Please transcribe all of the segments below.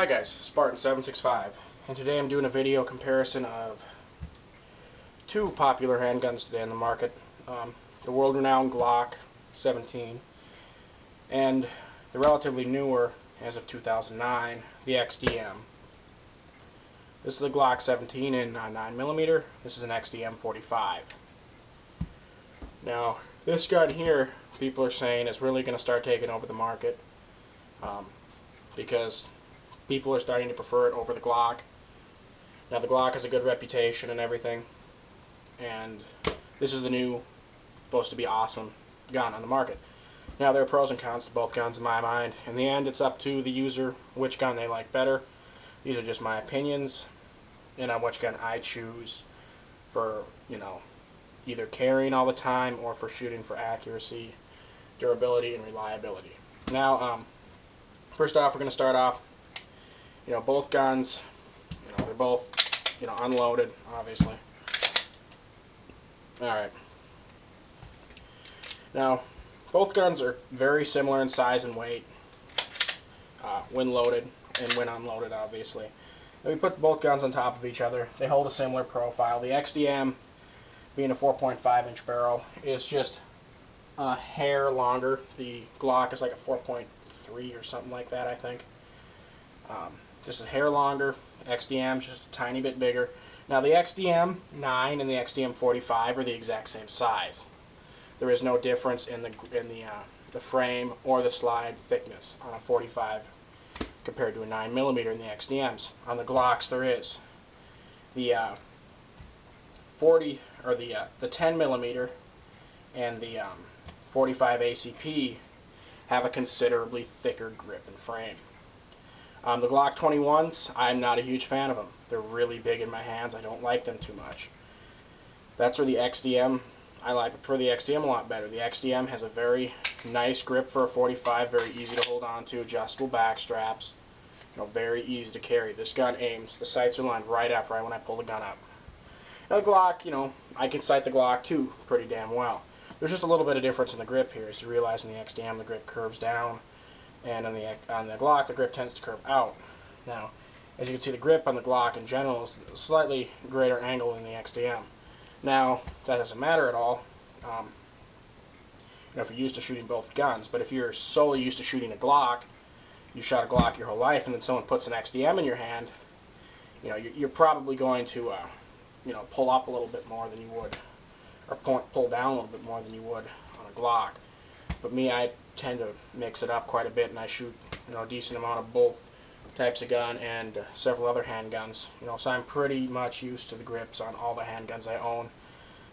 Hi guys, Spartan765, and today I'm doing a video comparison of two popular handguns today in the market. The world-renowned Glock 17 and the relatively newer, as of 2009, the XDM. This is a Glock 17 in 9mm, this is an XDM 45. Now, this gun here, people are saying is really going to start taking over the market because people are starting to prefer it over the Glock. Now the Glock has a good reputation and everything, and this is the new, supposed to be awesome gun on the market. Now there are pros and cons to both guns in my mind. In the end, it's up to the user which gun they like better. These are just my opinions, and on which gun I choose for, either carrying all the time or for shooting for accuracy, durability, and reliability. Now, first off, we're going to start off. Both guns, they're both, unloaded, obviously. Alright. Now, both guns are very similar in size and weight, when loaded and when unloaded, obviously. And we put both guns on top of each other. They hold a similar profile. The XDM, being a 4.5-inch barrel, is just a hair longer. The Glock is like a 4.3 or something like that, I think. Just a hair longer. XDM is just a tiny bit bigger. Now the XDM 9 and the XDM 45 are the exact same size. There is no difference in the frame or the slide thickness on a 45 compared to a 9mm in the XDMs. On the Glocks there is. The 10mm and the 45 ACP have a considerably thicker grip and frame. The Glock 21s, I'm not a huge fan of them. They're really big in my hands. I don't like them too much. That's where the XDM, I prefer the XDM a lot better. The XDM has a very nice grip for a 45, very easy to hold on to, adjustable back straps, very easy to carry. This gun aims, the sights are lined right up right when I pull the gun up. Now the Glock, I can sight the Glock too pretty damn well. There's just a little bit of difference in the grip here. As you realize in the XDM the grip curves down, and on the Glock the grip tends to curve out. Now, as you can see, the grip on the Glock in general is a slightly greater angle than the XDM. Now, that doesn't matter at all if you're used to shooting both guns, but if you're solely used to shooting a Glock, you shot a Glock your whole life, and then someone puts an XDM in your hand, you're probably going to pull up a little bit more than you would, or pull down a little bit more than you would on a Glock. But me, I tend to mix it up quite a bit, and I shoot a decent amount of both types of gun and several other handguns. So I'm pretty much used to the grips on all the handguns I own.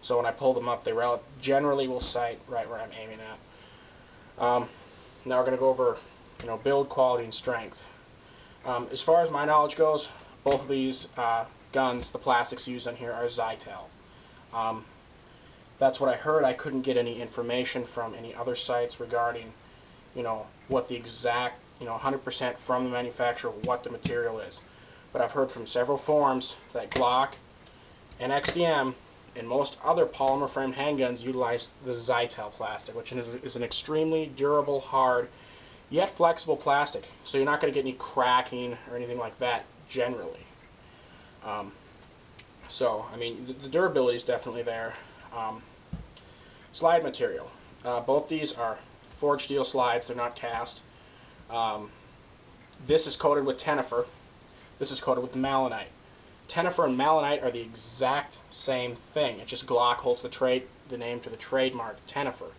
So when I pull them up, they generally will sight right where I'm aiming at. Now we're going to go over build quality and strength. As far as my knowledge goes, both of these guns, the plastics used on here are Zytel. That's what I heard. I couldn't get any information from any other sites regarding, what the exact, 100% from the manufacturer, what the material is. But I've heard from several forums that Glock and XDM and most other polymer frame handguns utilize the Zytel plastic, which is an extremely durable, hard, yet flexible plastic. So you're not going to get any cracking or anything like that generally. So, I mean, the durability is definitely there. Slide material. Both these are forged steel slides. They're not cast. This is coated with Tenifer. This is coated with Malonite. Tenifer and Malonite are the exact same thing. It's just Glock holds the name to the trademark Tenifer.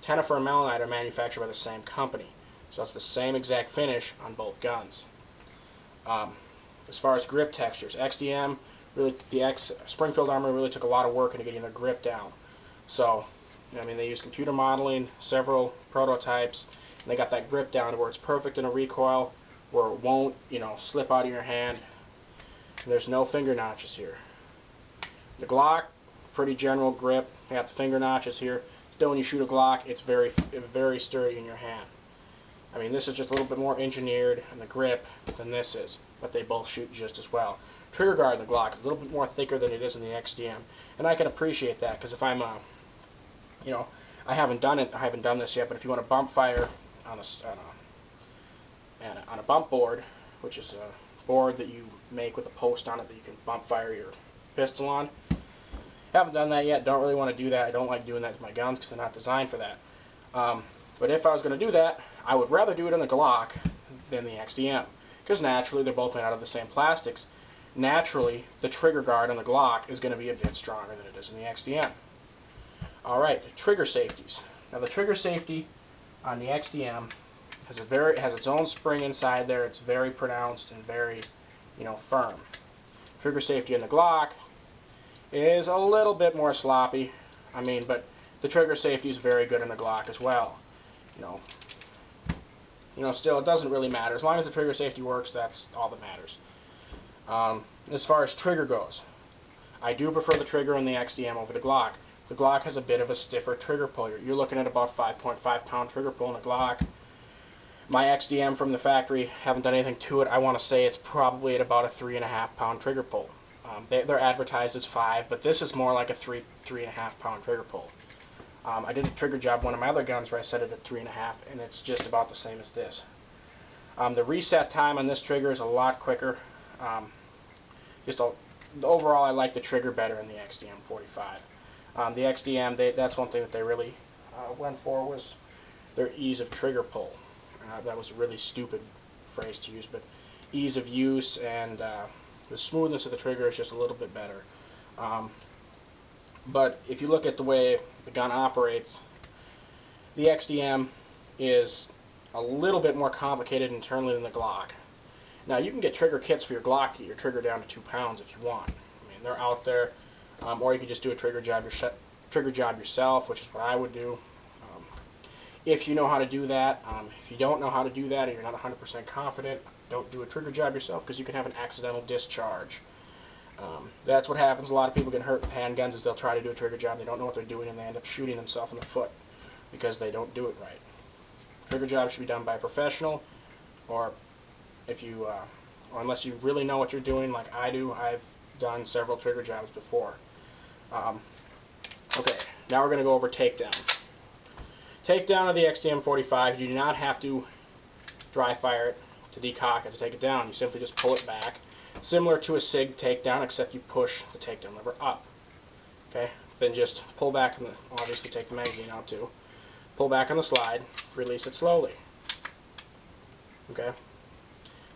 Tenifer and Malonite are manufactured by the same company, so it's the same exact finish on both guns. As far as grip textures, XDM, Springfield Armory really took a lot of work into getting their grip down. So, they use computer modeling, several prototypes, and they got that grip down to where it's perfect in a recoil, where it won't, slip out of your hand. And there's no finger notches here. The Glock, pretty general grip. They got the finger notches here. Still, when you shoot a Glock, it's very, very sturdy in your hand. This is just a little bit more engineered in the grip than this is, but they both shoot just as well. Trigger guard in the Glock is a little bit more thicker than it is in the XDM, and I can appreciate that, because if I'm I haven't done this yet, but if you want to bump fire on a bump board, which is a board that you make with a post on it that you can bump fire your pistol on. Haven't done that yet. Don't really want to do that. I don't like doing that to my guns because they're not designed for that. But if I was going to do that, I would rather do it on the Glock than the XDM, because naturally they're both made out of the same plastics. Naturally, the trigger guard on the Glock is going to be a bit stronger than it is in the XDM. Alright, trigger safeties. Now the trigger safety on the XDM has its own spring inside there. It's very pronounced and very, firm. Trigger safety on the Glock is a little bit more sloppy. But the trigger safety is very good in the Glock as well. Still, it doesn't really matter. As long as the trigger safety works, that's all that matters. As far as trigger goes, I do prefer the trigger in the XDM over the Glock. The Glock has a bit of a stiffer trigger pull. You're looking at about 5.5 pound trigger pull in the Glock. My XDM from the factory, haven't done anything to it. I want to say it's probably at about a 3.5 pound trigger pull. They're advertised as 5, but this is more like a 3.5 pound trigger pull. I did a trigger job one of my other guns where I set it at 3.5, and it's just about the same as this. The reset time on this trigger is a lot quicker. Overall, I like the trigger better in the XDM 45. The XDM, that's one thing that they really went for, was their ease of trigger pull. That was a really stupid phrase to use, but ease of use and the smoothness of the trigger is just a little bit better. But if you look at the way the gun operates, the XDM is a little bit more complicated internally than the Glock. Now, you can get trigger kits for your Glock to get your trigger down to 2 pounds if you want. They're out there. Or you can just do a trigger job yourself, which is what I would do. If you know how to do that. If you don't know how to do that, or you're not 100% confident, don't do a trigger job yourself, because you can have an accidental discharge. That's what happens. A lot of people get hurt with handguns is they'll try to do a trigger job, they don't know what they're doing, and they end up shooting themselves in the foot because they don't do it right. Trigger job should be done by a professional, or or unless you really know what you're doing, like I do. I've done several trigger jobs before. Okay, now we're going to go over takedown. Takedown of the XDM 45, you do not have to dry fire it to decock it to take it down. You simply just pull it back, similar to a SIG takedown, except you push the takedown lever up. Okay, then just pull back, and obviously take the magazine out too. Pull back on the slide, release it slowly. Okay,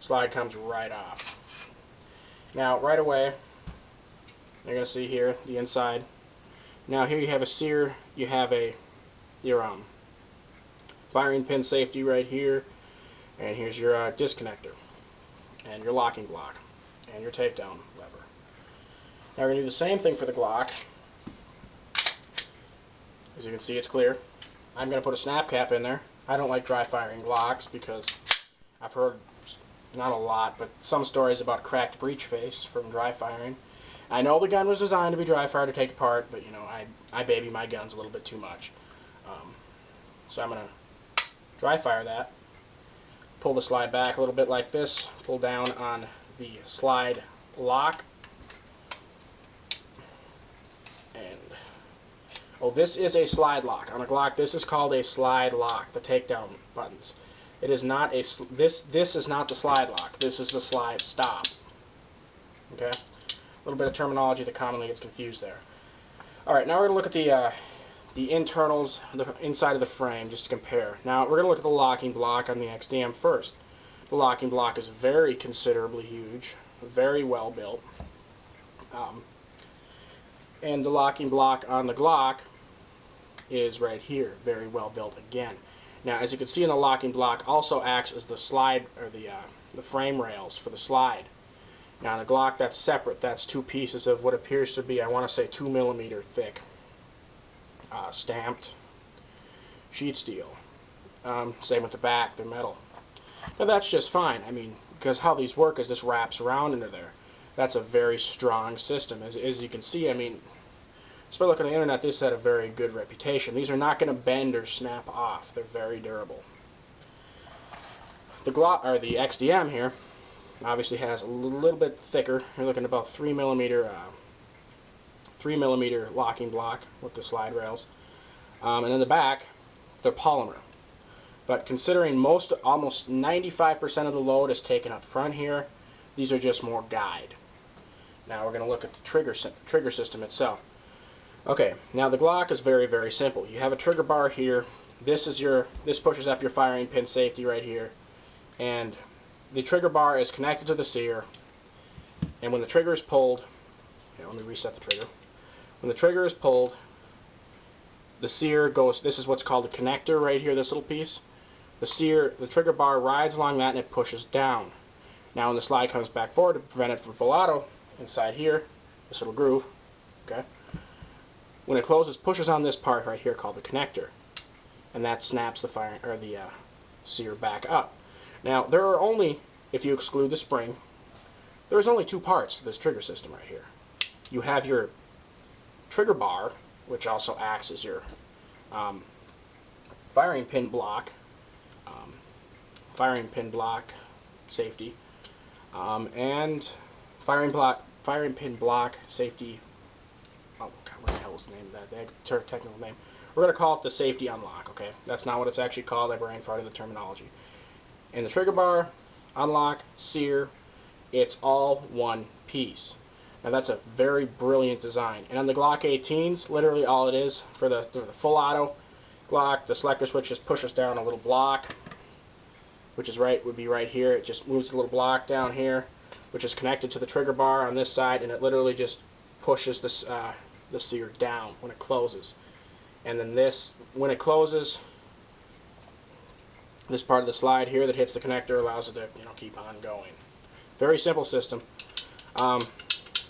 slide comes right off. Now, right away, you're going to see here the inside. Now, here you have a sear. You have your firing pin safety right here, and here's your disconnector, and your locking block, and your takedown lever. Now, we're going to do the same thing for the Glock. As you can see, it's clear. I'm going to put a snap cap in there. I don't like dry firing Glocks because I've heard, not a lot, but some stories about cracked breech face from dry firing. I know the gun was designed to be dry fired to take apart, but I baby my guns a little bit too much. So I'm going to dry fire that. Pull the slide back a little bit like this. Pull down on the slide lock. And this is a slide lock. On a Glock, this is called a slide lock, the takedown buttons. It is not this is not the slide lock. This is the slide stop. Okay? A little bit of terminology that commonly gets confused there. Alright, now we're going to look at the internals, the inside of the frame, just to compare. Now, we're going to look at the locking block on the XDM first. The locking block is very considerably huge, very well built. And the locking block on the Glock is right here, very well built again. Now, as you can see, in the locking block also acts as the slide, or the frame rails for the slide. Now, on the Glock, that's separate. That's two pieces of what appears to be, I want to say, 2mm thick stamped sheet steel. Same with the back, they're metal. Now, that's just fine. Because how these work is this wraps around into there. That's a very strong system. As you can see, just by looking at the internet, this had a very good reputation. These are not going to bend or snap off. They're very durable. The Glock, or the XDM here, obviously has a little bit thicker. You're looking at about 3mm locking block with the slide rails. And in the back, they're polymer. But considering almost 95% of the load is taken up front here, these are just more guide. Now we're going to look at the trigger system itself. Okay, now the Glock is very, very simple. You have a trigger bar here. This pushes up your firing pin safety right here, and the trigger bar is connected to the sear. And when the trigger is pulled, here, let me reset the trigger. When the trigger is pulled, the sear goes. This is what's called a connector right here. This little piece. The trigger bar rides along that and it pushes down. Now when the slide comes back forward to prevent it from full auto, inside here, this little groove, okay, when it closes, pushes on this part right here called the connector, and that snaps the sear back up. Now there are only, if you exclude the spring, there's only two parts to this trigger system right here. You have your trigger bar, which also acts as your firing pin block safety, and firing pin block safety. Oh God, what the hell is the name of that? The technical name. We're going to call it the safety unlock. Okay, that's not what it's actually called. I brain farted the terminology. And the trigger bar, unlock, sear, it's all one piece. Now that's a very brilliant design. And on the Glock 18s, literally all it is for the full auto Glock, the selector switch just pushes down a little block, which is would be right here. It just moves the little block down here, which is connected to the trigger bar on this side, and it literally just pushes this the sear down when it closes. And then this, when it closes, this part of the slide here that hits the connector allows it to keep on going. Very simple system.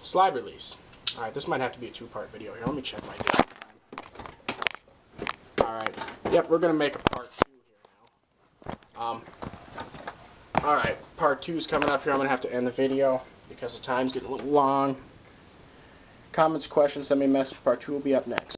Slide release. Alright, this might have to be a two-part video here. Let me check my date. Alright. Yep, we're going to make a part 2 here now. Alright, part 2 is coming up here. I'm going to have to end the video because the time's getting a little long. Comments, questions, send me a message. Part 2 will be up next.